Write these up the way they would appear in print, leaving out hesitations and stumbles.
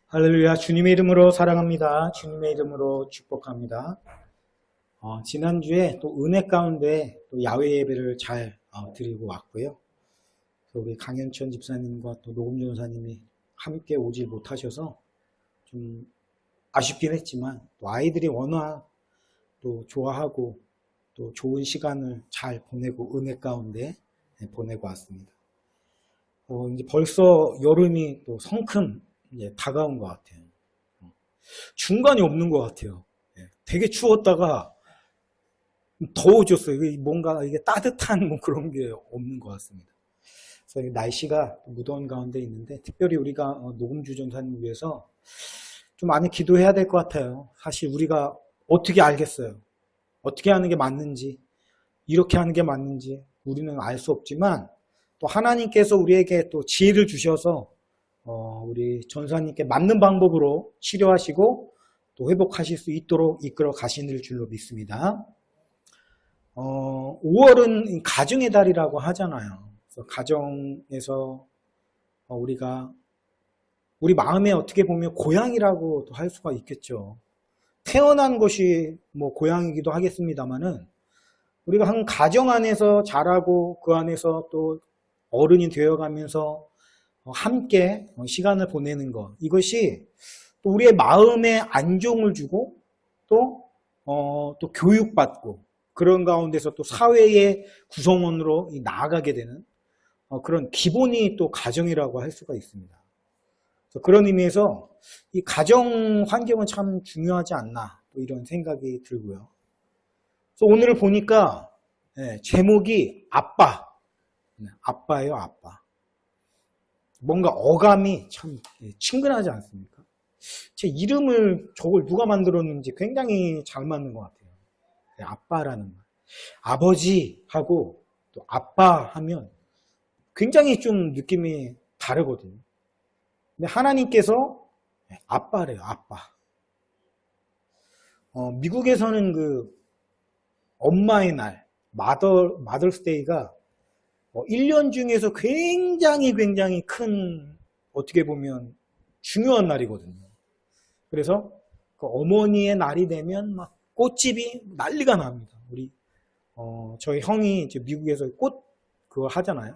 할렐루야. 주님의 이름으로 사랑합니다. 주님의 이름으로 축복합니다. 지난주에 또 은혜 가운데 또 야외 예배를 잘 드리고 왔고요. 우리 강현천 집사님과 또 노금준 전사님이 함께 오지 못하셔서 좀 아쉽긴 했지만 또 아이들이 워낙 또 좋아하고 또 좋은 시간을 잘 보내고 은혜 가운데 보내고 왔습니다. 이제 벌써 여름이 또 성큼 이제 다가온 것 같아요. 중간이 없는 것 같아요. 되게 추웠다가 더워졌어요. 뭔가 이게 따뜻한 뭐 그런 게 없는 것 같습니다. 그래서 날씨가 무더운 가운데 있는데 특별히 우리가 노금주 전사님 위해서 좀 많이 기도해야 될 것 같아요. 사실 우리가 어떻게 알겠어요? 어떻게 하는 게 맞는지, 이렇게 하는 게 맞는지 우리는 알 수 없지만 또 하나님께서 우리에게 또 지혜를 주셔서 우리 전사님께 맞는 방법으로 치료하시고 또 회복하실 수 있도록 이끌어 가시는 줄로 믿습니다. 5월은 가정의 달이라고 하잖아요. 그래서 가정에서 우리가 우리 마음에 어떻게 보면 고향이라고도 할 수가 있겠죠. 태어난 것이 뭐 고향이기도 하겠습니다만은 우리가 한 가정 안에서 자라고 그 안에서 또 어른이 되어가면서 함께 시간을 보내는 것, 이것이 또 우리의 마음에 안정을 주고 또 교육받고 그런 가운데서 또 사회의 구성원으로 나아가게 되는 그런 기본이 또 가정이라고 할 수가 있습니다. 그래서 그런 의미에서 이 가정 환경은 참 중요하지 않나 또 이런 생각이 들고요. 그래서 오늘을 보니까 제목이 아빠예요, 아빠. 뭔가 어감이 참 친근하지 않습니까? 제 이름을 저걸 누가 만들었는지 굉장히 잘 맞는 것 같아요. 아빠라는 말. 아버지하고 또 아빠 하면 굉장히 좀 느낌이 다르거든요. 근데 하나님께서 아빠래요, 아빠. 미국에서는 그 엄마의 날, 마더스데이가 1년 중에서 굉장히 큰 어떻게 보면 중요한 날이거든요. 그래서 그 어머니의 날이 되면 막 꽃집이 난리가 납니다. 우리 저희 형이 이제 미국에서 꽃 그거 하잖아요.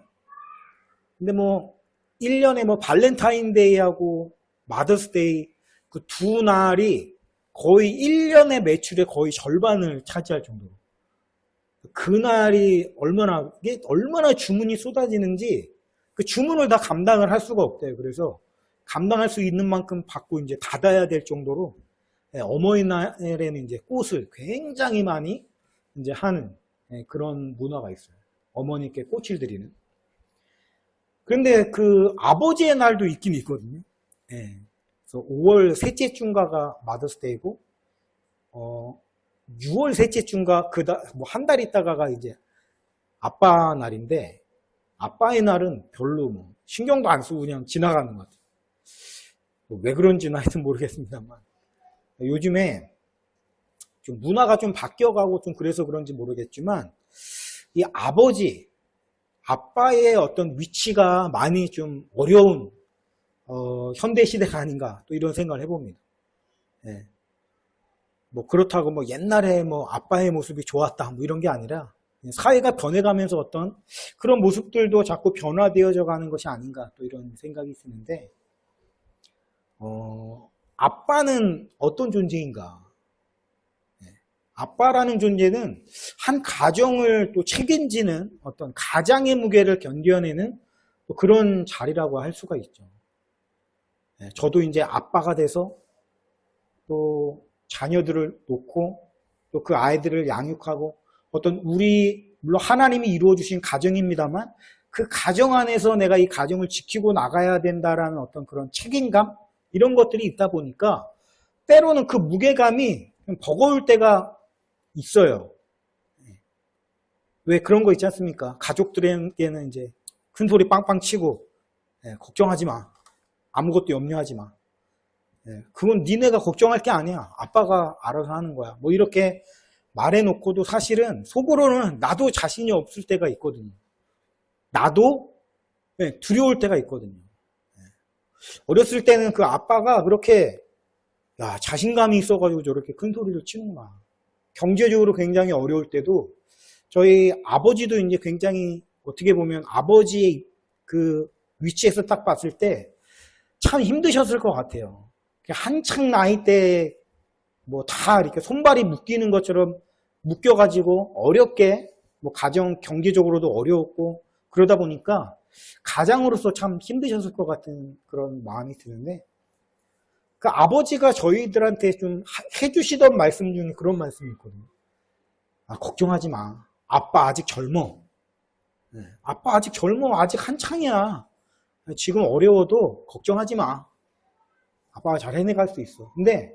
근데 뭐 1년에 뭐 발렌타인데이하고 마더스데이 그 두 날이 거의 1년의 매출의 거의 절반을 차지할 정도로 그날이 얼마나 주문이 쏟아지는지 그 주문을 다 감당을 할 수가 없대요. 그래서 감당할 수 있는 만큼 받고 이제 닫아야 될 정도로 어머니날에는 이제 꽃을 굉장히 많이 이제 하는 그런 문화가 있어요. 어머니께 꽃을 드리는. 그런데 그 아버지의 날도 있긴 있거든요. 그래서 5월 셋째 주인가가 마더스데이고 6월 셋째 주인가 뭐 한 달 있다가가 이제 아빠 날인데 아빠의 날은 별로 뭐 신경도 안 쓰고 그냥 지나가는 것 같아요. 왜 그런지는 하여튼 모르겠습니다만 요즘에 좀 문화가 좀 바뀌어가고 좀 그래서 그런지 모르겠지만 이 아빠의 어떤 위치가 많이 좀 어려운 현대 시대가 아닌가 또 이런 생각을 해봅니다. 뭐 그렇다고 뭐 옛날에 뭐 아빠의 모습이 좋았다 뭐 이런 게 아니라 사회가 변해가면서 어떤 그런 모습들도 자꾸 변화되어져 가는 것이 아닌가 또 이런 생각이 드는데 아빠는 어떤 존재인가? 아빠라는 존재는 한 가정을 또 책임지는 어떤 가장의 무게를 견뎌내는 또 그런 자리라고 할 수가 있죠. 저도 이제 아빠가 돼서 또 자녀들을 놓고 또 그 아이들을 양육하고 어떤 물론 하나님이 이루어 주신 가정입니다만 그 가정 안에서 내가 이 가정을 지키고 나가야 된다라는 어떤 그런 책임감 이런 것들이 있다 보니까 때로는 그 무게감이 좀 버거울 때가 있어요. 왜 그런 거 있지 않습니까? 가족들에게는 이제 큰 소리 빵빵 치고 걱정하지 마. 아무것도 염려하지 마. 그건 니네가 걱정할 게 아니야. 아빠가 알아서 하는 거야. 뭐 이렇게 말해놓고도 사실은 속으로는 나도 자신이 없을 때가 있거든요. 나도 두려울 때가 있거든요. 어렸을 때는 그 아빠가 그렇게 야, 자신감이 있어가지고 저렇게 큰 소리를 치는구나. 경제적으로 굉장히 어려울 때도 저희 아버지도 이제 굉장히 어떻게 보면 아버지의 그 위치에서 딱 봤을 때 참 힘드셨을 것 같아요. 한창 나이 때 뭐 다 이렇게 손발이 묶이는 것처럼 묶여가지고 어렵게 뭐 가정 경제적으로도 어려웠고 그러다 보니까 가장으로서 참 힘드셨을 것 같은 그런 마음이 드는데 그 아버지가 저희들한테 좀 해주시던 말씀 중에 그런 말씀이 있거든요. 아, 걱정하지 마. 아빠 아직 젊어. 네, 아빠 아직 젊어. 아직 한창이야. 지금 어려워도 걱정하지 마. 아빠가 잘 해내갈 수 있어. 근데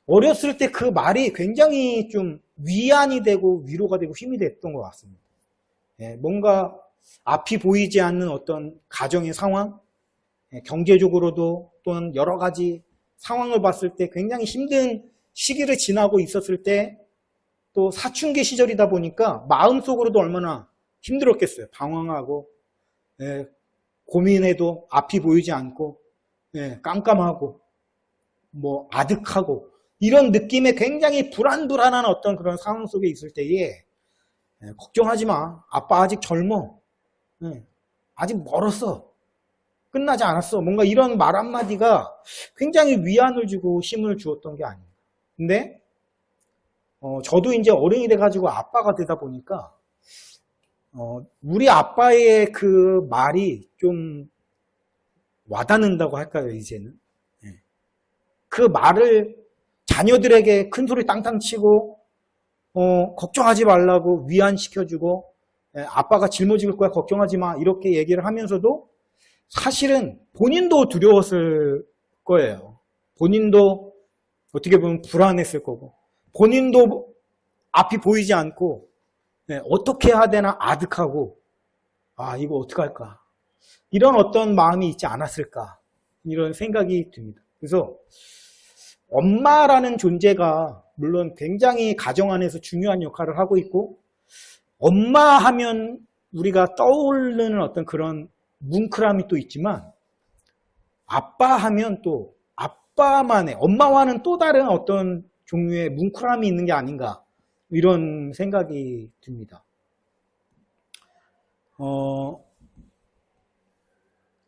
어렸을 때 그 말이 굉장히 좀 위안이 되고 위로가 되고 힘이 됐던 것 같습니다. 예, 뭔가 앞이 보이지 않는 어떤 가정의 상황, 경제적으로도 또는 여러 가지 상황을 봤을 때 굉장히 힘든 시기를 지나고 있었을 때 또 사춘기 시절이다 보니까 마음속으로도 얼마나 힘들었겠어요. 방황하고 고민해도 앞이 보이지 않고 깜깜하고 뭐 아득하고 이런 느낌의 굉장히 불안불안한 어떤 그런 상황 속에 있을 때에 걱정하지 마. 아빠 아직 젊어. 아직 멀었어. 끝나지 않았어. 뭔가 이런 말 한마디가 굉장히 위안을 주고 힘을 주었던 게 아닙니다. 근데 저도 이제 어른이 돼가지고 아빠가 되다 보니까 우리 아빠의 그 말이 좀 와닿는다고 할까요, 이제는. 그 말을 자녀들에게 큰 소리 땅땅 치고 걱정하지 말라고 위안시켜주고 아빠가 짊어질 거야 걱정하지 마 이렇게 얘기를 하면서도 사실은 본인도 두려웠을 거예요. 본인도 어떻게 보면 불안했을 거고 본인도 앞이 보이지 않고 어떻게 해야 되나 아득하고 아 이거 어떡할까 이런 어떤 마음이 있지 않았을까 이런 생각이 듭니다. 그래서 엄마라는 존재가 물론 굉장히 가정 안에서 중요한 역할을 하고 있고 엄마 하면 우리가 떠오르는 어떤 그런 뭉클함이 또 있지만 아빠 하면 또 아빠만의 엄마와는 또 다른 어떤 종류의 뭉클함이 있는 게 아닌가 이런 생각이 듭니다.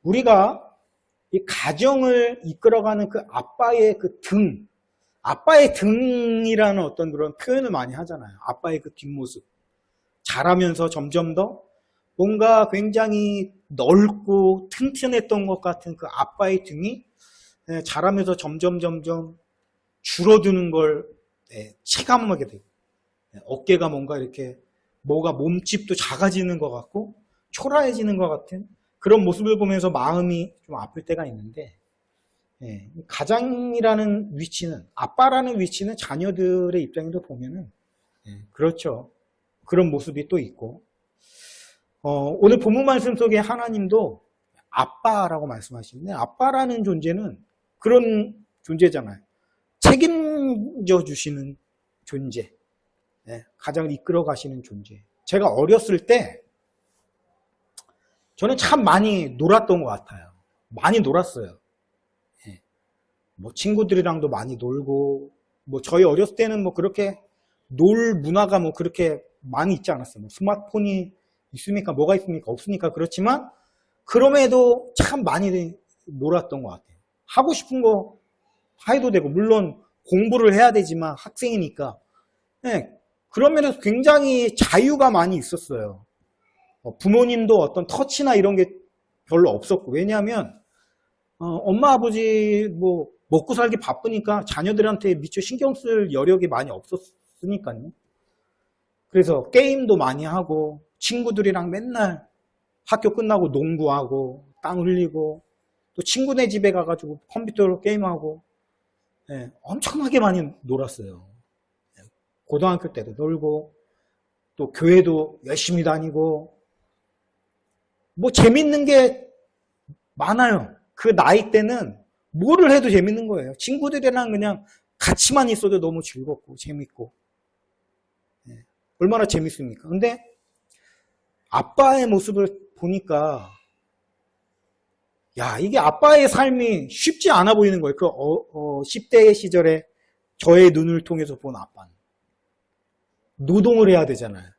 우리가 이 가정을 이끌어가는 그 아빠의 그 등, 아빠의 등이라는 어떤 그런 표현을 많이 하잖아요. 아빠의 그 뒷모습. 자라면서 점점 더 뭔가 굉장히 넓고 튼튼했던 것 같은 그 아빠의 등이 자라면서 점점 줄어드는 걸 체감하게 되고 어깨가 뭔가 이렇게 뭐가 몸집도 작아지는 것 같고 초라해지는 것 같은 그런 모습을 보면서 마음이 좀 아플 때가 있는데 가장이라는 위치는 아빠라는 위치는 자녀들의 입장에서 보면은 그렇죠. 그런 모습이 또 있고 오늘 본문 말씀 속에 하나님도 아빠라고 말씀하시는데 아빠라는 존재는 그런 존재잖아요. 책임져 주시는 존재, 가장을 이끌어 가시는 존재. 제가 어렸을 때 저는 참 많이 놀았던 것 같아요. 많이 놀았어요. 뭐 친구들이랑도 많이 놀고, 뭐 저희 어렸을 때는 뭐 그렇게 놀 문화가 뭐 그렇게 많이 있지 않았어요. 뭐 스마트폰이 있습니까? 뭐가 있습니까? 없으니까 그렇지만 그럼에도 참 많이 놀았던 것 같아요. 하고 싶은 거 해도 되고, 물론 공부를 해야 되지만 학생이니까. 그런 면에서 굉장히 자유가 많이 있었어요. 부모님도 어떤 터치나 이런 게 별로 없었고 왜냐하면 엄마 아버지 뭐 먹고 살기 바쁘니까 자녀들한테 미처 신경 쓸 여력이 많이 없었으니까요. 그래서 게임도 많이 하고 친구들이랑 맨날 학교 끝나고 농구하고 땀 흘리고 또 친구네 집에 가가지고 컴퓨터로 게임하고 엄청나게 많이 놀았어요. 고등학교 때도 놀고 또 교회도 열심히 다니고 뭐 재밌는 게 많아요. 그 나이 때는 뭐를 해도 재밌는 거예요. 친구들이랑 그냥 같이만 있어도 너무 즐겁고 재밌고 얼마나 재밌습니까? 근데 아빠의 모습을 보니까 야, 이게 아빠의 삶이 쉽지 않아 보이는 거예요. 10대 시절에 저의 눈을 통해서 본 아빠는. 노동을 해야 되잖아요.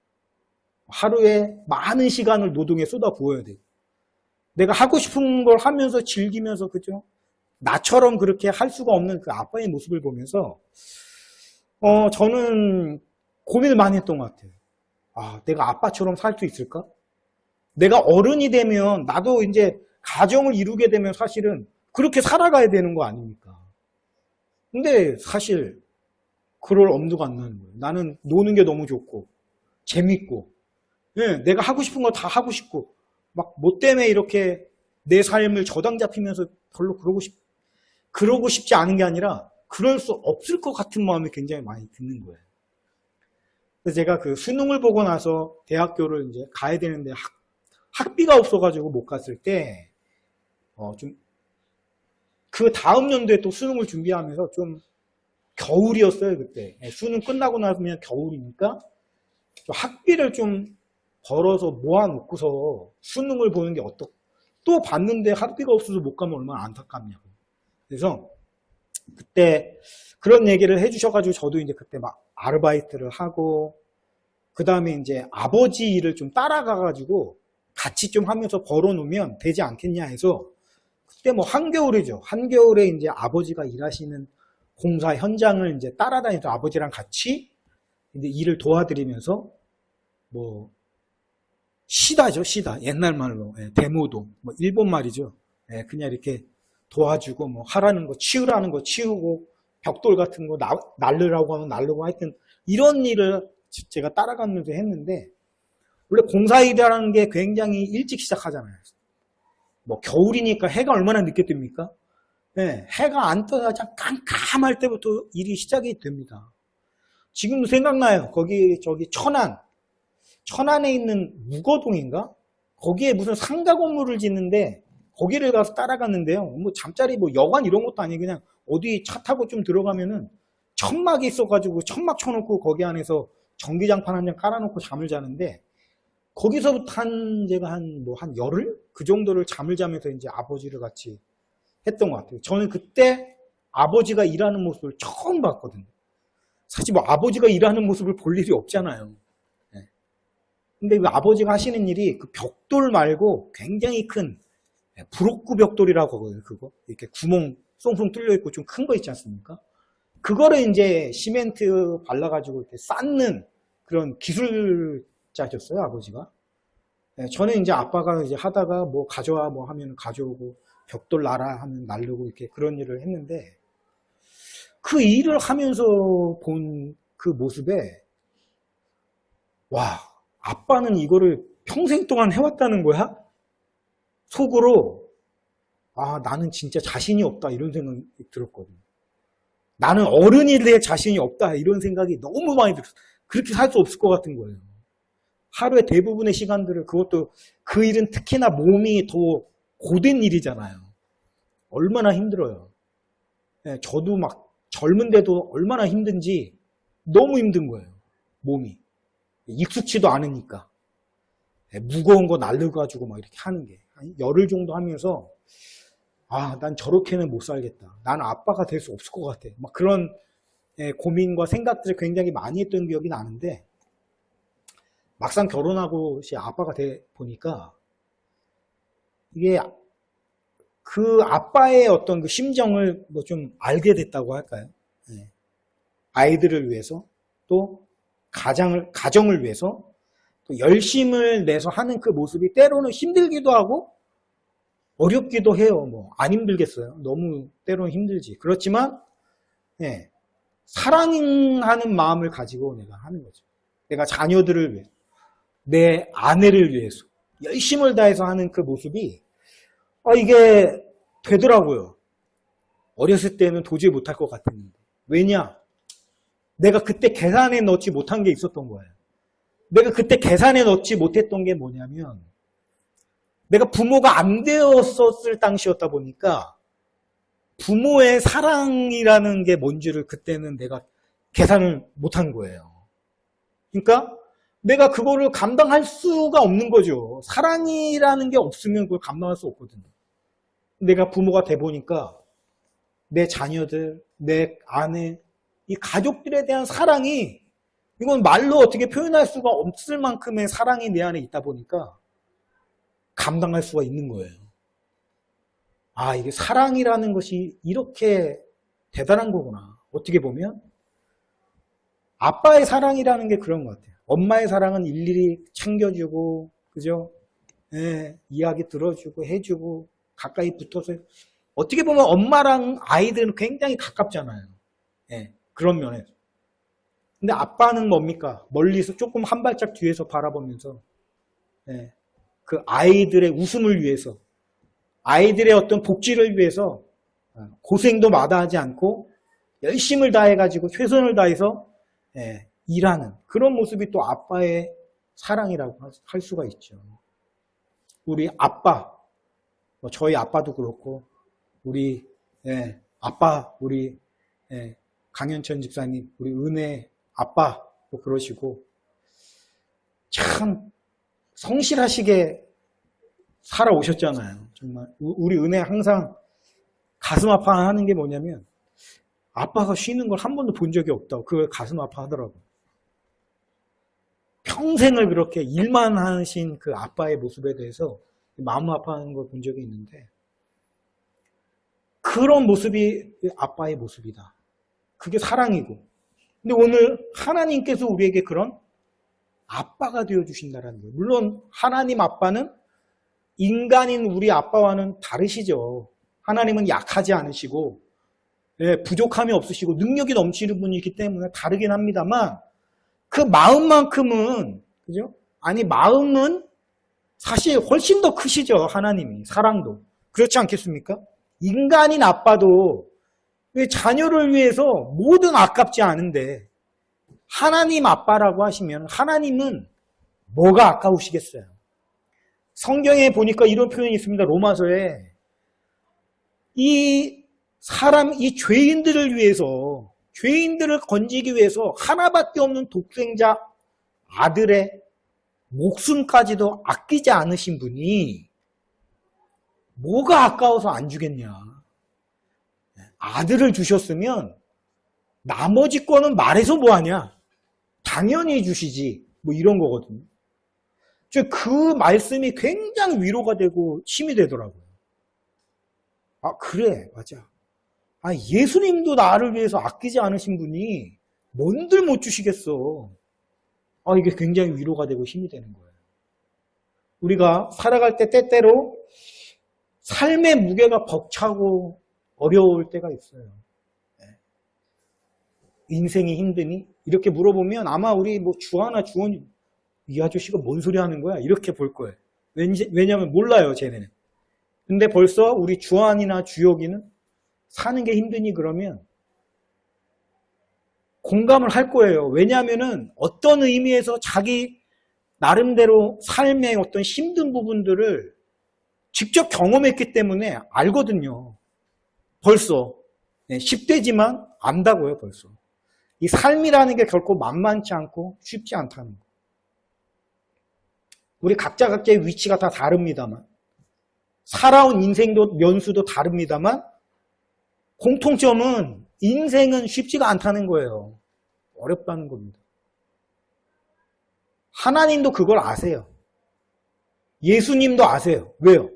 하루에 많은 시간을 노동에 쏟아 부어야 돼요. 내가 하고 싶은 걸 하면서 즐기면서, 그죠? 나처럼 그렇게 할 수가 없는 그 아빠의 모습을 보면서, 저는 고민을 많이 했던 것 같아요. 아, 내가 아빠처럼 살 수 있을까? 내가 어른이 되면, 나도 이제 가정을 이루게 되면 사실은 그렇게 살아가야 되는 거 아닙니까? 근데 사실, 그럴 엄두가 안 나는 거예요. 나는 노는 게 너무 좋고, 재밌고, 예, 내가 하고 싶은 거 다 하고 싶고, 막 뭐 때문에 이렇게 내 삶을 저당 잡히면서 별로 그러고 싶지 않은 게 아니라, 그럴 수 없을 것 같은 마음이 굉장히 많이 드는 거예요. 그래서 제가 그 수능을 보고 나서 대학교를 이제 가야 되는데 학비가 없어가지고 못 갔을 때, 좀, 그 다음 연도에 또 수능을 준비하면서 좀 겨울이었어요, 그때. 수능 끝나고 나면 겨울이니까 좀 학비를 좀 벌어서 모아놓고서 수능을 보는 게 또 봤는데 학비가 없어서 못 가면 얼마나 안타깝냐고. 그래서 그때 그런 얘기를 해주셔가지고 저도 이제 그때 막 아르바이트를 하고, 그 다음에 이제 아버지 일을 좀 따라가가지고 같이 좀 하면서 벌어놓으면 되지 않겠냐 해서, 그때 뭐 한겨울이죠. 한겨울에 이제 아버지가 일하시는 공사 현장을 이제 따라다니면서 아버지랑 같이 이제 일을 도와드리면서, 뭐 시다죠, 시다. 옛날 말로 데모도, 뭐 일본 말이죠. 그냥 이렇게 도와주고, 뭐 하라는 거 치우라는 거 치우고, 벽돌 같은 거 날르라고 하면 날르고, 하여튼 이런 일을 제가 따라가면서 했는데, 원래 공사일이라는 게 굉장히 일찍 시작하잖아요. 뭐 겨울이니까 해가 얼마나 늦게 뜹니까? 해가 안 떠서 깜깜할 때부터 일이 시작이 됩니다. 지금도 생각나요. 저기 천안에 있는 무거동인가? 거기에 무슨 상가 건물을 짓는데, 거기를 가서 따라갔는데요. 뭐 잠자리 뭐 여관 이런 것도 아니고 그냥 어디 차 타고 좀 들어가면은 천막이 있어가지고 천막 쳐놓고 거기 안에서 전기장판 한 장 깔아놓고 잠을 자는데, 거기서부터 제가 한 열흘? 그 정도를 잠을 자면서 이제 아버지를 같이 했던 것 같아요. 저는 그때 아버지가 일하는 모습을 처음 봤거든요. 사실 뭐 아버지가 일하는 모습을 볼 일이 없잖아요. 근데 그 아버지가 하시는 일이 그 벽돌 말고 굉장히 큰 브로크 벽돌이라고 하거든요. 그거 이렇게 구멍 쏭쏭 뚫려 있고 좀 큰 거 있지 않습니까? 그거를 이제 시멘트 발라가지고 이렇게 쌓는 그런 기술자셨어요, 아버지가. 저는 이제 아빠가 이제 하다가 뭐 가져와 뭐 하면 가져오고, 벽돌 놔라 하면 날르고, 이렇게 그런 일을 했는데, 그 일을 하면서 본 그 모습에, 와, 아빠는 이거를 평생 동안 해왔다는 거야? 속으로, 아, 나는 진짜 자신이 없다, 이런 생각이 들었거든요. 나는 어른이 될 자신이 없다, 이런 생각이 너무 많이 들었어요. 그렇게 살 수 없을 것 같은 거예요. 하루의 대부분의 시간들을, 그것도 그 일은 특히나 몸이 더 고된 일이잖아요. 얼마나 힘들어요. 저도 막 젊은데도 얼마나 힘든지 너무 힘든 거예요. 몸이. 익숙치도 않으니까. 무거운 거 날려가지고 막 이렇게 하는 게. 한 열흘 정도 하면서, 아, 난 저렇게는 못 살겠다. 난 아빠가 될 수 없을 것 같아. 막 그런 고민과 생각들을 굉장히 많이 했던 기억이 나는데, 막상 결혼하고 아빠가 돼 보니까, 이게 그 아빠의 어떤 그 심정을 뭐 좀 알게 됐다고 할까요? 아이들을 위해서, 또 가정을 위해서 또 열심을 내서 하는 그 모습이 때로는 힘들기도 하고 어렵기도 해요. 뭐 안 힘들겠어요? 너무 때로는 힘들지. 그렇지만 사랑하는 마음을 가지고 내가 하는 거죠. 내가 자녀들을 위해서, 내 아내를 위해서 열심을 다해서 하는 그 모습이 이게 되더라고요. 어렸을 때는 도저히 못할 것 같았는데. 왜냐? 내가 그때 계산에 넣지 못한 게 있었던 거예요. 내가 그때 계산에 넣지 못했던 게 뭐냐면, 내가 부모가 안 되었었을 당시였다 보니까 부모의 사랑이라는 게 뭔지를 그때는 내가 계산을 못한 거예요. 그러니까 내가 그거를 감당할 수가 없는 거죠. 사랑이라는 게 없으면 그걸 감당할 수 없거든요. 내가 부모가 돼 보니까 내 자녀들, 내 아내, 이 가족들에 대한 사랑이 이건 말로 어떻게 표현할 수가 없을 만큼의 사랑이 내 안에 있다 보니까 감당할 수가 있는 거예요. 아, 이게 사랑이라는 것이 이렇게 대단한 거구나. 어떻게 보면 아빠의 사랑이라는 게 그런 것 같아요. 엄마의 사랑은 일일이 챙겨주고, 그죠? 예, 이야기 들어주고, 해주고, 가까이 붙어서. 어떻게 보면 엄마랑 아이들은 굉장히 가깝잖아요. 예, 그런 면에서. 근데 아빠는 뭡니까? 멀리서 조금 한 발짝 뒤에서 바라보면서, 예, 그 아이들의 웃음을 위해서, 아이들의 어떤 복지를 위해서 고생도 마다하지 않고 열심을 다해가지고 최선을 다해서 일하는 그런 모습이 또 아빠의 사랑이라고 할 수가 있죠. 우리 아빠, 저희 아빠도 그렇고 우리 아빠, 우리 강현천 집사님, 우리 은혜 아빠도 그러시고 참 성실하시게 살아오셨잖아요. 정말 우리 은혜 항상 가슴 아파하는 게 뭐냐면 아빠가 쉬는 걸 한 번도 본 적이 없다고 그걸 가슴 아파하더라고요. 평생을 그렇게 일만 하신 그 아빠의 모습에 대해서 마음 아파하는 걸 본 적이 있는데 그런 모습이 아빠의 모습이다. 그게 사랑이고. 근데 오늘 하나님께서 우리에게 그런 아빠가 되어주신다는 거예요. 물론 하나님 아빠는 인간인 우리 아빠와는 다르시죠. 하나님은 약하지 않으시고 부족함이 없으시고 능력이 넘치는 분이기 때문에 다르긴 합니다만 그 마음만큼은 그죠? 아니 마음은 사실 훨씬 더 크시죠. 하나님이 사랑도 그렇지 않겠습니까? 인간인 아빠도 자녀를 위해서 뭐든 아깝지 않은데 하나님 아빠라고 하시면 하나님은 뭐가 아까우시겠어요? 성경에 보니까 이런 표현이 있습니다. 로마서에 이 죄인들을 위해서, 죄인들을 건지기 위해서 하나밖에 없는 독생자 아들의 목숨까지도 아끼지 않으신 분이 뭐가 아까워서 안 주겠냐. 아들을 주셨으면 나머지 거는 말해서 뭐하냐. 당연히 주시지. 뭐 이런 거거든요. 그 말씀이 굉장히 위로가 되고 힘이 되더라고요. 아, 그래, 맞아. 아, 예수님도 나를 위해서 아끼지 않으신 분이 뭔들 못 주시겠어. 아, 이게 굉장히 위로가 되고 힘이 되는 거예요. 우리가 살아갈 때 때때로 삶의 무게가 벅차고 어려울 때가 있어요. 인생이 힘드니? 이렇게 물어보면 아마 우리 뭐 주하나 주원이 이 아저씨가 뭔 소리 하는 거야? 이렇게 볼 거예요. 왜냐하면 몰라요, 쟤네는. 근데 벌써 우리 주한이나 주혁이는 사는 게 힘드니 그러면 공감을 할 거예요. 왜냐하면은 어떤 의미에서 자기 나름대로 삶의 어떤 힘든 부분들을 직접 경험했기 때문에 알거든요. 벌써. 10대지만 안다고요, 벌써. 이 삶이라는 게 결코 만만치 않고 쉽지 않다는 거. 우리 각자의 위치가 다 다릅니다만 살아온 인생도 연수도 다릅니다만 공통점은 인생은 쉽지가 않다는 거예요. 어렵다는 겁니다. 하나님도 그걸 아세요. 예수님도 아세요. 왜요?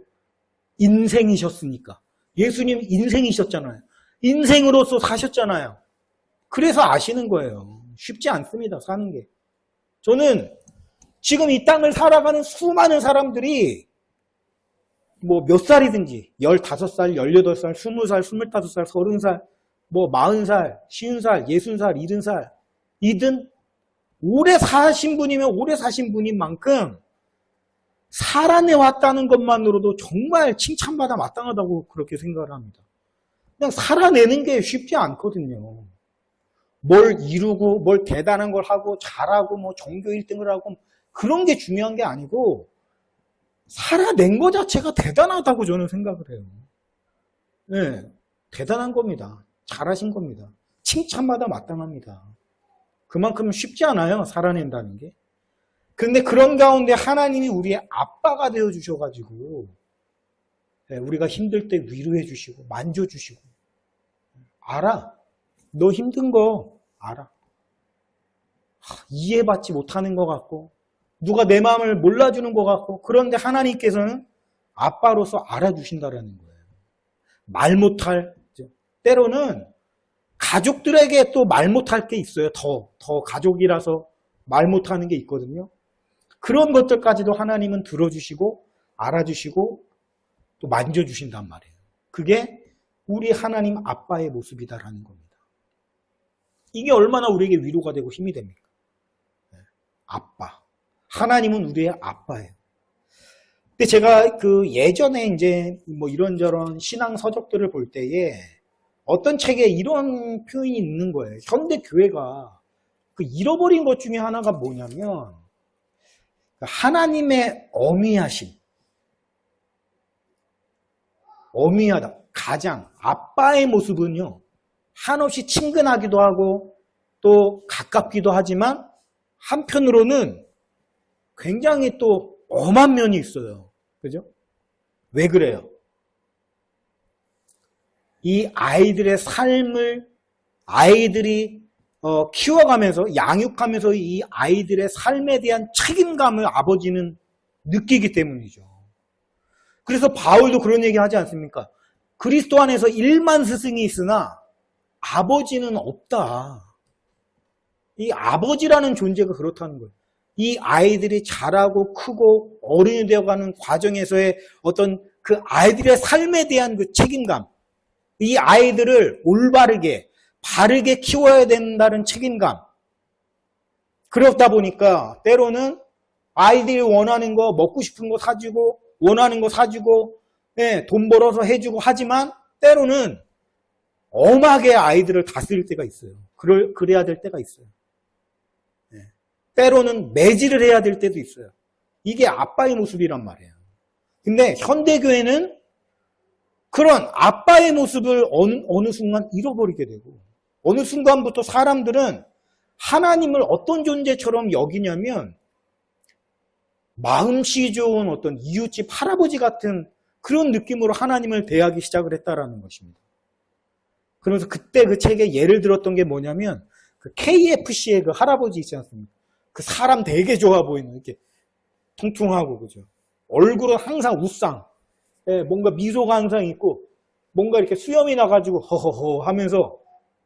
인생이셨으니까. 예수님 인생이셨잖아요. 인생으로서 사셨잖아요. 그래서 아시는 거예요. 쉽지 않습니다. 사는 게. 저는 지금 이 땅을 살아가는 수많은 사람들이 뭐 몇 살이든지 15살, 18살, 20살, 25살, 30살, 뭐 40살, 50살, 60살, 70살 이든 오래 사신 분이면 오래 사신 분인 만큼 살아내왔다는 것만으로도 정말 칭찬받아 마땅하다고 그렇게 생각을 합니다. 그냥 살아내는 게 쉽지 않거든요. 뭘 이루고 뭘 대단한 걸 하고 잘하고 뭐 전교 1등을 하고 그런 게 중요한 게 아니고 살아낸 것 자체가 대단하다고 저는 생각을 해요. 네, 대단한 겁니다. 잘하신 겁니다. 칭찬받아 마땅합니다. 그만큼 쉽지 않아요. 살아낸다는 게. 근데 그런 가운데 하나님이 우리의 아빠가 되어주셔가지고 우리가 힘들 때 위로해 주시고 만져주시고 알아. 너 힘든 거 알아. 이해받지 못하는 것 같고 누가 내 마음을 몰라주는 것 같고 그런데 하나님께서는 아빠로서 알아주신다라는 거예요. 말 못할 때로는 가족들에게 또 말 못할 게 있어요. 더 가족이라서 말 못하는 게 있거든요. 그런 것들까지도 하나님은 들어주시고 알아주시고 또 만져주신단 말이에요. 그게 우리 하나님 아빠의 모습이다라는 겁니다. 이게 얼마나 우리에게 위로가 되고 힘이 됩니까? 아빠. 하나님은 우리의 아빠예요. 근데 제가 그 예전에 이제 뭐 이런저런 신앙 서적들을 볼 때에 어떤 책에 이런 표현이 있는 거예요. 현대 교회가 그 잃어버린 것 중에 하나가 뭐냐면 하나님의 어미하심. 어미하다. 가장 아빠의 모습은요. 한없이 친근하기도 하고 또 가깝기도 하지만 한편으로는 굉장히 또 엄한 면이 있어요. 그죠? 왜 그래요? 이 아이들의 삶을 아이들이 키워가면서 양육하면서 이 아이들의 삶에 대한 책임감을 아버지는 느끼기 때문이죠. 그래서 바울도 그런 얘기 하지 않습니까? 그리스도 안에서 1만 스승이 있으나 아버지는 없다. 이 아버지라는 존재가 그렇다는 거예요. 이 아이들이 자라고 크고 어른이 되어가는 과정에서의 어떤 그 아이들의 삶에 대한 그 책임감, 이 아이들을 올바르게 바르게 키워야 된다는 책임감. 그렇다 보니까 때로는 아이들이 원하는 거 먹고 싶은 거 사주고 원하는 거 사주고 돈 벌어서 해주고 하지만 때로는 엄하게 아이들을 다스릴 때가 있어요. 그래야 될 때가 있어요. 때로는 매질을 해야 될 때도 있어요. 이게 아빠의 모습이란 말이에요. 근데 현대교회는 그런 아빠의 모습을 어느 순간 잃어버리게 되고 어느 순간부터 사람들은 하나님을 어떤 존재처럼 여기냐면 마음씨 좋은 어떤 이웃집 할아버지 같은 그런 느낌으로 하나님을 대하기 시작을 했다라는 것입니다. 그래서 그때 그 책에 예를 들었던 게 뭐냐면 그 KFC의 그 할아버지 있지 않습니까? 그 사람 되게 좋아 보이는 이렇게 통통하고 그죠? 얼굴은 항상 웃상, 뭔가 미소가 항상 있고 뭔가 이렇게 수염이 나가지고 허허허 하면서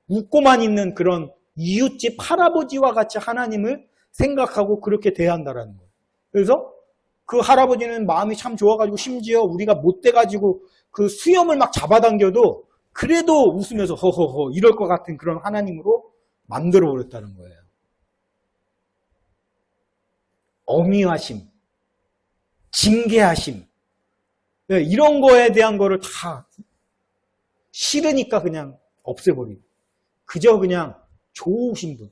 웃고만 있는 그런 이웃집 할아버지와 같이 하나님을 생각하고 그렇게 대한다라는 거예요. 그래서 그 할아버지는 마음이 참 좋아가지고 심지어 우리가 못돼가지고 그 수염을 막 잡아당겨도 그래도 웃으면서 허허허 이럴 것 같은 그런 하나님으로 만들어버렸다는 거예요. 어미하심, 징계하심, 이런 거에 대한 거를 다 싫으니까 그냥 없애버리고 그저 그냥 좋으신 분,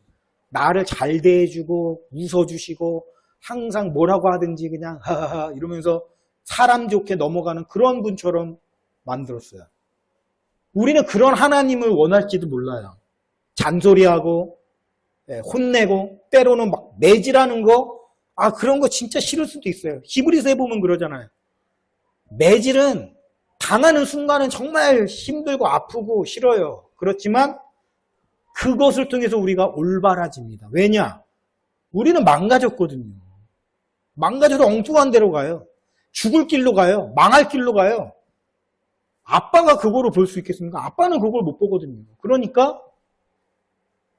나를 잘 대해주고 웃어주시고 항상 뭐라고 하든지 그냥 하하하 이러면서 사람 좋게 넘어가는 그런 분처럼 만들었어요. 우리는 그런 하나님을 원할지도 몰라요. 잔소리하고 혼내고 때로는 막 매질하는 거 그런 거 진짜 싫을 수도 있어요. 히브리서에 보면 그러잖아요. 매질은 당하는 순간은 정말 힘들고 아프고 싫어요. 그렇지만 그것을 통해서 우리가 올바라집니다. 왜냐? 우리는 망가졌거든요. 망가져서 엉뚱한 데로 가요. 죽을 길로 가요. 망할 길로 가요. 아빠가 그거를 볼 수 있겠습니까? 아빠는 그걸 못 보거든요. 그러니까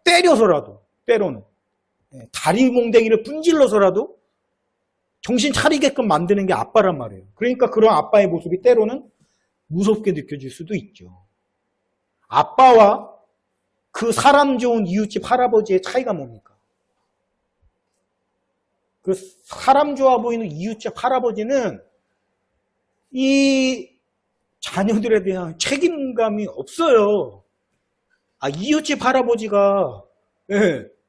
때려서라도 때로는 다리 몽댕이를 분질러서라도 정신 차리게끔 만드는 게 아빠란 말이에요. 그러니까 그런 아빠의 모습이 때로는 무섭게 느껴질 수도 있죠. 아빠와 그 사람 좋은 이웃집 할아버지의 차이가 뭡니까? 그 사람 좋아 보이는 이웃집 할아버지는 이 자녀들에 대한 책임감이 없어요. 이웃집 할아버지가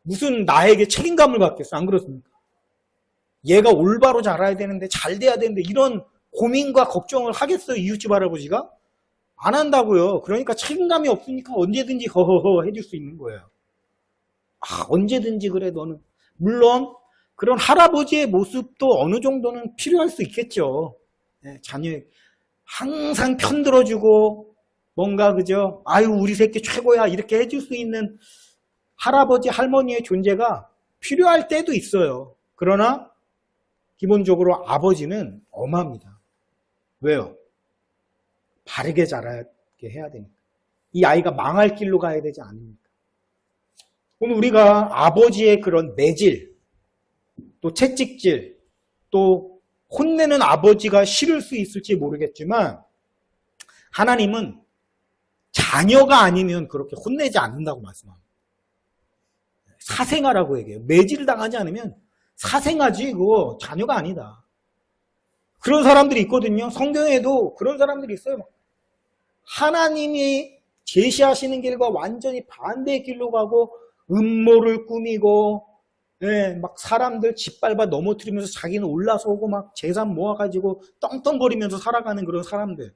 무슨 나에게 책임감을 갖겠어? 안 그렇습니까? 얘가 올바로 자라야 되는데 잘 돼야 되는데 이런 고민과 걱정을 하겠어요? 이웃집 할아버지가? 안 한다고요. 그러니까 책임감이 없으니까 언제든지 허허허 해줄 수 있는 거예요. 언제든지 그래 너는. 물론 그런 할아버지의 모습도 어느 정도는 필요할 수 있겠죠. 자녀 항상 편들어주고 뭔가 그죠? 아유 우리 새끼 최고야 이렇게 해줄 수 있는 할아버지 할머니의 존재가 필요할 때도 있어요. 그러나 기본적으로 아버지는 엄합니다. 왜요? 바르게 자라게 해야 되니까. 이 아이가 망할 길로 가야 되지 않습니까? 오늘 우리가 아버지의 그런 매질, 또 채찍질, 또 혼내는 아버지가 싫을 수 있을지 모르겠지만 하나님은 자녀가 아니면 그렇게 혼내지 않는다고 말씀합니다. 사생아라고 얘기해요. 매질을 당하지 않으면 사생아지 그거 자녀가 아니다. 그런 사람들이 있거든요. 성경에도 그런 사람들이 있어요. 하나님이 제시하시는 길과 완전히 반대의 길로 가고 음모를 꾸미고 막 사람들 짓밟아 넘어뜨리면서 자기는 올라서고 막 재산 모아가지고 떵떵거리면서 살아가는 그런 사람들.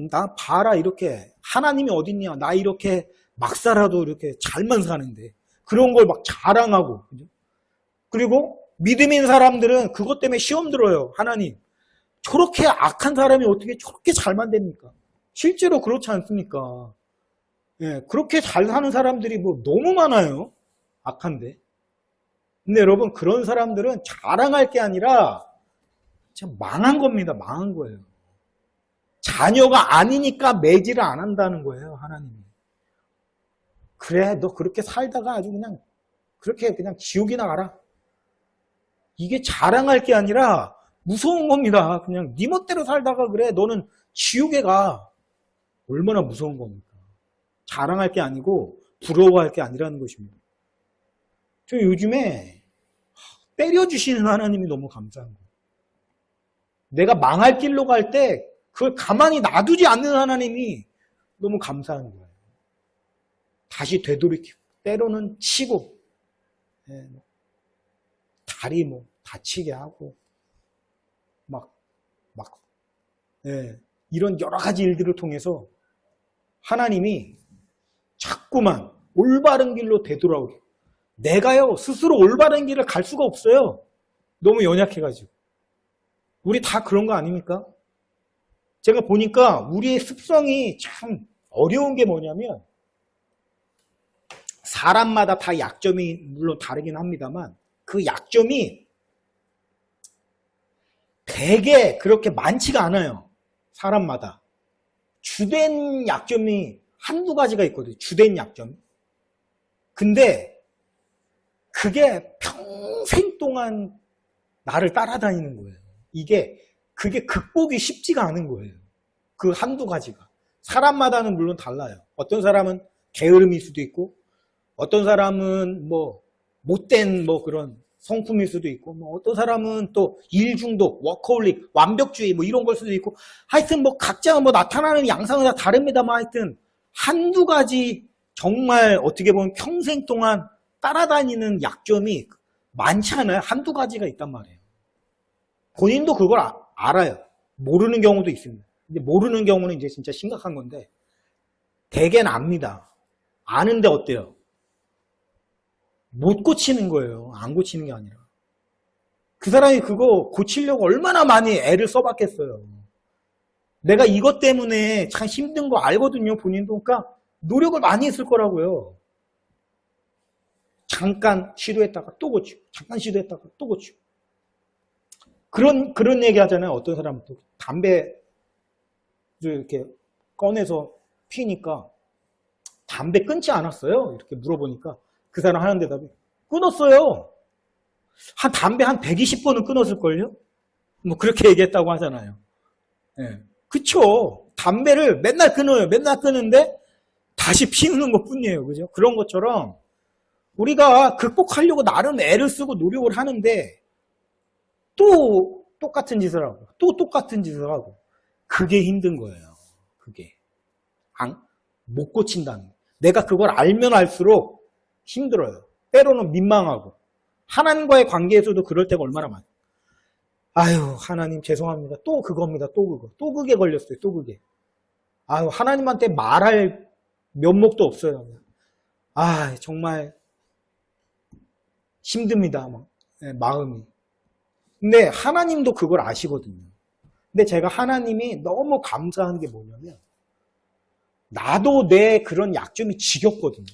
나 봐라 이렇게 하나님이 어딨냐 나 이렇게 막 살아도 이렇게 잘만 사는데 그런 걸 막 자랑하고 그죠? 그리고 믿음 있는 사람들은 그것 때문에 시험 들어요. 하나님 저렇게 악한 사람이 어떻게 저렇게 잘만 됩니까? 실제로 그렇지 않습니까? 그렇게 잘 사는 사람들이 뭐 너무 많아요. 악한데. 근데 여러분 그런 사람들은 자랑할 게 아니라 참 망한 겁니다. 망한 거예요. 자녀가 아니니까 매질을 안 한다는 거예요. 하나님이. 그래 너 그렇게 살다가 아주 그냥 그렇게 그냥 지옥이나 가라. 이게 자랑할 게 아니라 무서운 겁니다. 그냥 네 멋대로 살다가 그래 너는 지옥에 가. 얼마나 무서운 겁니까? 자랑할 게 아니고 부러워할 게 아니라는 것입니다. 저 요즘에 때려주시는 하나님이 너무 감사한 거예요. 내가 망할 길로 갈 때 그걸 가만히 놔두지 않는 하나님이 너무 감사한 거예요. 다시 되돌이키고 때로는 치고 다리 뭐 다치게 하고 막 이런 여러 가지 일들을 통해서 하나님이 자꾸만 올바른 길로 되돌아오게. 내가요 스스로 올바른 길을 갈 수가 없어요. 너무 연약해가지고. 우리 다 그런 거 아닙니까? 제가 보니까 우리의 습성이 참 어려운 게 뭐냐면 사람마다 다 약점이 물론 다르긴 합니다만 그 약점이 되게 그렇게 많지가 않아요. 사람마다. 주된 약점이 한두 가지가 있거든요. 주된 약점. 근데 그게 평생 동안 나를 따라다니는 거예요. 그게 극복이 쉽지가 않은 거예요. 그 한두 가지가. 사람마다는 물론 달라요. 어떤 사람은 게으름일 수도 있고, 어떤 사람은 뭐 못된 뭐 그런 성품일 수도 있고, 뭐 어떤 사람은 또 일중독, 워커홀릭, 완벽주의 뭐 이런 걸 수도 있고, 하여튼 뭐 각자 뭐 나타나는 양상은 다 다릅니다만 하여튼 한두 가지 정말 어떻게 보면 평생 동안 따라다니는 약점이 많지 않아요. 한두 가지가 있단 말이에요. 본인도 그걸 알아요. 모르는 경우도 있습니다. 근데 모르는 경우는 이제 진짜 심각한 건데 대개는 압니다. 아는데 어때요? 못 고치는 거예요. 안 고치는 게 아니라. 그 사람이 그거 고치려고 얼마나 많이 애를 써봤겠어요. 내가 이것 때문에 참 힘든 거 알거든요. 본인도. 그러니까 노력을 많이 했을 거라고요. 잠깐 시도했다가 또 고치고 잠깐 시도했다가 또 고치고 그런 얘기 하잖아요. 어떤 사람은 또 담배 이렇게 꺼내서 피니까 담배 끊지 않았어요? 이렇게 물어보니까 그 사람 하는 대답이 끊었어요. 담배 한 120번은 끊었을걸요? 뭐 그렇게 얘기했다고 하잖아요. 예. 그쵸. 담배를 맨날 끊어요. 맨날 끊는데 다시 피우는 것 뿐이에요. 그죠? 그런 것처럼 우리가 극복하려고 나름 애를 쓰고 노력을 하는데 또 똑같은 짓을 하고 또 똑같은 짓을 하고 그게 힘든 거예요. 그게 못 고친다는 거예요. 내가 그걸 알면 알수록 힘들어요. 때로는 민망하고 하나님과의 관계에서도 그럴 때가 얼마나 많아요. 아유 하나님 죄송합니다. 또 그겁니다. 또 그게 걸렸어요. 또 그게. 아유 하나님한테 말할 면목도 없어요. 아 정말 힘듭니다. 마음이. 근데 하나님도 그걸 아시거든요. 근데 제가 하나님이 너무 감사한 게 뭐냐면 나도 내 그런 약점이 지겹거든요.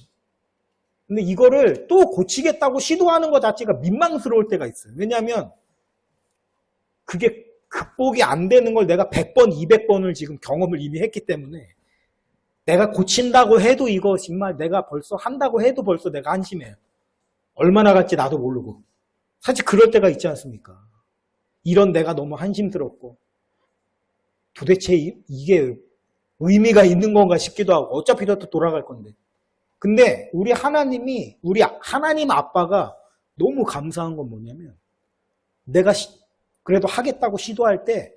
근데 이거를 또 고치겠다고 시도하는 것 자체가 민망스러울 때가 있어요. 왜냐하면 그게 극복이 안 되는 걸 내가 100번, 200번을 지금 경험을 이미 했기 때문에 내가 고친다고 해도 이거 정말 내가 벌써 한다고 해도 벌써 내가 한심해요. 얼마나 갈지 나도 모르고. 사실 그럴 때가 있지 않습니까? 이런 내가 너무 한심스럽고 도대체 이게 의미가 있는 건가 싶기도 하고 어차피 또 돌아갈 건데. 근데 우리 하나님 아빠가 너무 감사한 건 뭐냐면 내가 그래도 하겠다고 시도할 때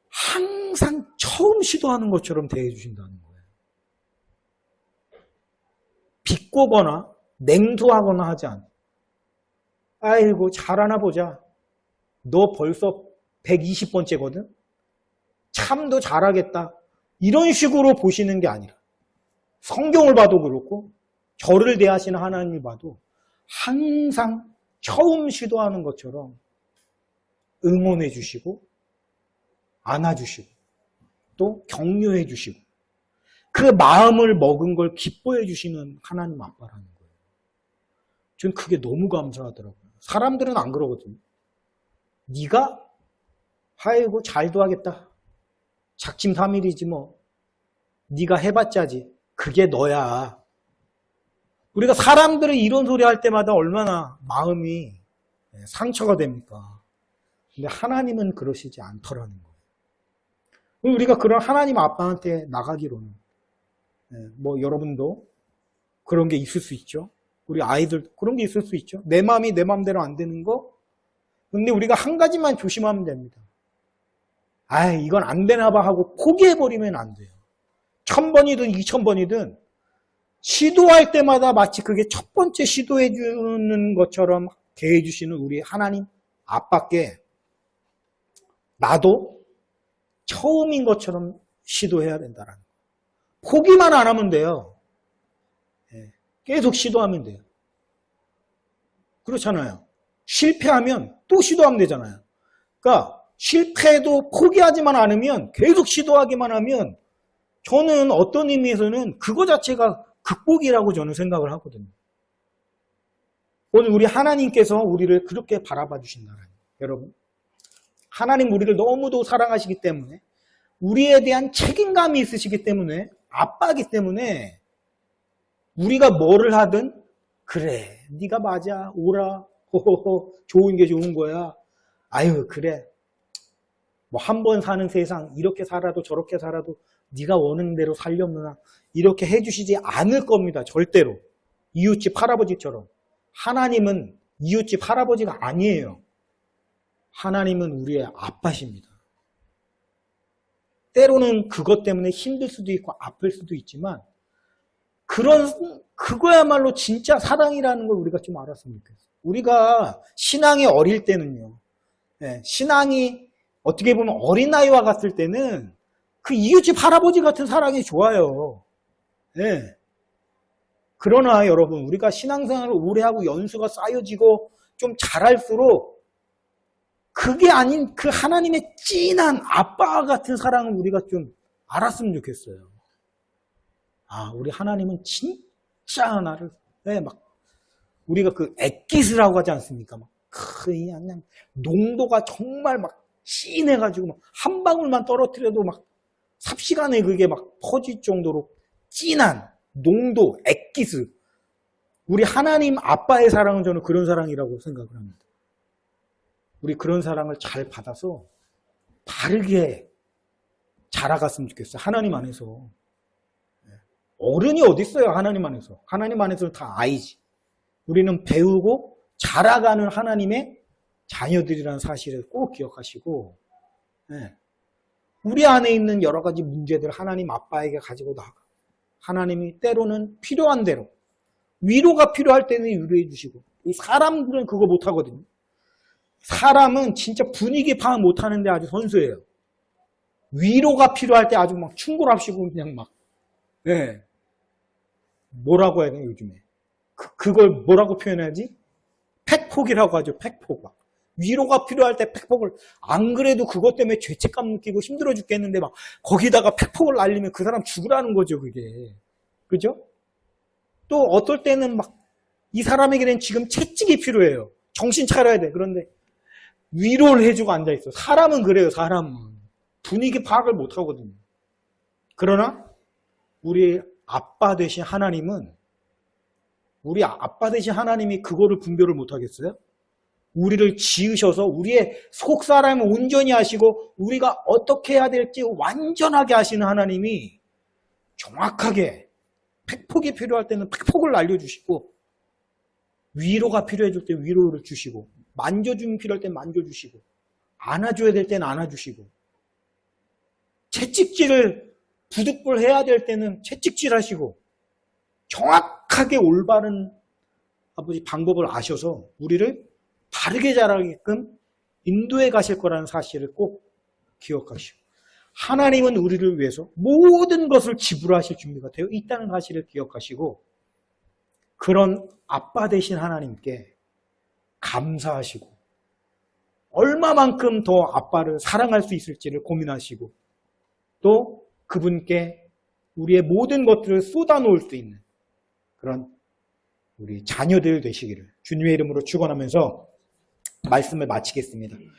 항상 처음 시도하는 것처럼 대해주신다는 거예요. 비꼬거나 냉소하거나 하지 않아. 아이고 잘하나 보자. 너 벌써 120번째거든? 참도 잘하겠다. 이런 식으로 보시는 게 아니라 성경을 봐도 그렇고 저를 대하시는 하나님을 봐도 항상 처음 시도하는 것처럼 응원해 주시고 안아주시고 또 격려해 주시고 그 마음을 먹은 걸 기뻐해 주시는 하나님 아빠라는 거예요. 저는 그게 너무 감사하더라고요. 사람들은 안 그러거든요. 네가 아이고 잘도 하겠다. 작심삼일이지 뭐. 네가 해봤자지. 그게 너야. 우리가 사람들이 이런 소리 할 때마다 얼마나 마음이 상처가 됩니까? 근데 하나님은 그러시지 않더라는 거예요. 우리가 그런 하나님 아빠한테 나가기로는 뭐 여러분도 그런 게 있을 수 있죠. 우리 아이들 그런 게 있을 수 있죠. 내 마음이 내 마음대로 안 되는 거. 근데 우리가 한 가지만 조심하면 됩니다. 이건 안 되나 봐 하고 포기해버리면 안 돼요. 1000번이든 2000번이든 시도할 때마다 마치 그게 첫 번째 시도해주는 것처럼 대해주시는 우리 하나님 아빠께 나도 처음인 것처럼 시도해야 된다라는 거예요. 포기만 안 하면 돼요. 계속 시도하면 돼요. 그렇잖아요. 실패하면 또 시도하면 되잖아요. 그러니까 실패도 포기하지만 않으면 계속 시도하기만 하면 저는 어떤 의미에서는 그거 자체가 극복이라고 저는 생각을 하거든요. 오늘 우리 하나님께서 우리를 그렇게 바라봐 주신다는 거예요. 여러분, 하나님 우리를 너무도 사랑하시기 때문에 우리에 대한 책임감이 있으시기 때문에 아빠이기 때문에 우리가 뭐를 하든 그래 네가 맞아 오라 호호호 좋은 게 좋은 거야. 아유 그래 뭐 한 번 사는 세상 이렇게 살아도 저렇게 살아도 네가 원하는 대로 살려느나 이렇게 해주시지 않을 겁니다. 절대로. 이웃집 할아버지처럼. 하나님은 이웃집 할아버지가 아니에요. 하나님은 우리의 아빠십니다. 때로는 그것 때문에 힘들 수도 있고 아플 수도 있지만 그거야말로 진짜 사랑이라는 걸 우리가 좀 알았으면 좋겠어요. 우리가 신앙이 어릴 때는요. 신앙이 어떻게 보면 어린아이와 같을 때는 그 이웃집 할아버지 같은 사랑이 좋아요. 그러나 여러분 우리가 신앙생활을 오래 하고 연수가 쌓여지고 좀 잘할수록 그게 아닌 그 하나님의 진한 아빠 같은 사랑을 우리가 좀 알았으면 좋겠어요. 우리 하나님은 진짜 나를 막 우리가 그 액기스라고 하지 않습니까? 막 그냥 농도가 정말 막 진해가지고 막 한 방울만 떨어뜨려도 막 삽시간에 그게 막 퍼질 정도로 진한 농도, 액기스. 우리 하나님 아빠의 사랑은 저는 그런 사랑이라고 생각을 합니다. 우리 그런 사랑을 잘 받아서 바르게 자라갔으면 좋겠어요. 하나님 안에서. 어른이 어디 있어요? 하나님 안에서. 하나님 안에서는 다 아이지. 우리는 배우고 자라가는 하나님의 자녀들이라는 사실을 꼭 기억하시고 우리 안에 있는 여러 가지 문제들 하나님 아빠에게 가지고 나가. 하나님이 때로는 필요한 대로 위로가 필요할 때는 위로해 주시고 이 사람들은 그거 못하거든요. 사람은 진짜 분위기 파악 못하는데 아주 선수예요. 위로가 필요할 때 아주 막 충고랍시고 그냥 막 뭐라고 해야 되나 요즘에 그걸 뭐라고 표현해야지? 팩폭이라고 하죠. 팩폭. 위로가 필요할 때 팩폭을, 안 그래도 그것 때문에 죄책감 느끼고 힘들어 죽겠는데 막 거기다가 팩폭을 날리면 그 사람 죽으라는 거죠, 그게. 그죠? 또 어떨 때는 막 이 사람에게는 지금 채찍이 필요해요. 정신 차려야 돼. 그런데 위로를 해주고 앉아있어. 사람은 그래요, 사람은. 분위기 파악을 못 하거든요. 그러나 우리 아빠 되신 하나님은, 우리 아빠 되신 하나님이 그거를 분별을 못 하겠어요? 우리를 지으셔서 우리의 속사람을 온전히 하시고 우리가 어떻게 해야 될지 완전하게 하시는 하나님이 정확하게 팩폭이 필요할 때는 팩폭을 날려주시고, 위로가 필요해질 때 위로를 주시고, 만져주면 필요할 때 만져주시고, 안아줘야 될 때는 안아주시고, 채찍질을 부득불 해야 될 때는 채찍질 하시고, 정확하게 올바른 아버지 방법을 아셔서 우리를 바르게 자라게끔 인도해 가실 거라는 사실을 꼭 기억하시고, 하나님은 우리를 위해서 모든 것을 지불하실 준비가 되어 있다는 사실을 기억하시고, 그런 아빠 되신 하나님께 감사하시고, 얼마만큼 더 아빠를 사랑할 수 있을지를 고민하시고, 또 그분께 우리의 모든 것들을 쏟아놓을 수 있는 그런 우리 자녀들 되시기를 주님의 이름으로 축원하면서 말씀을 마치겠습니다.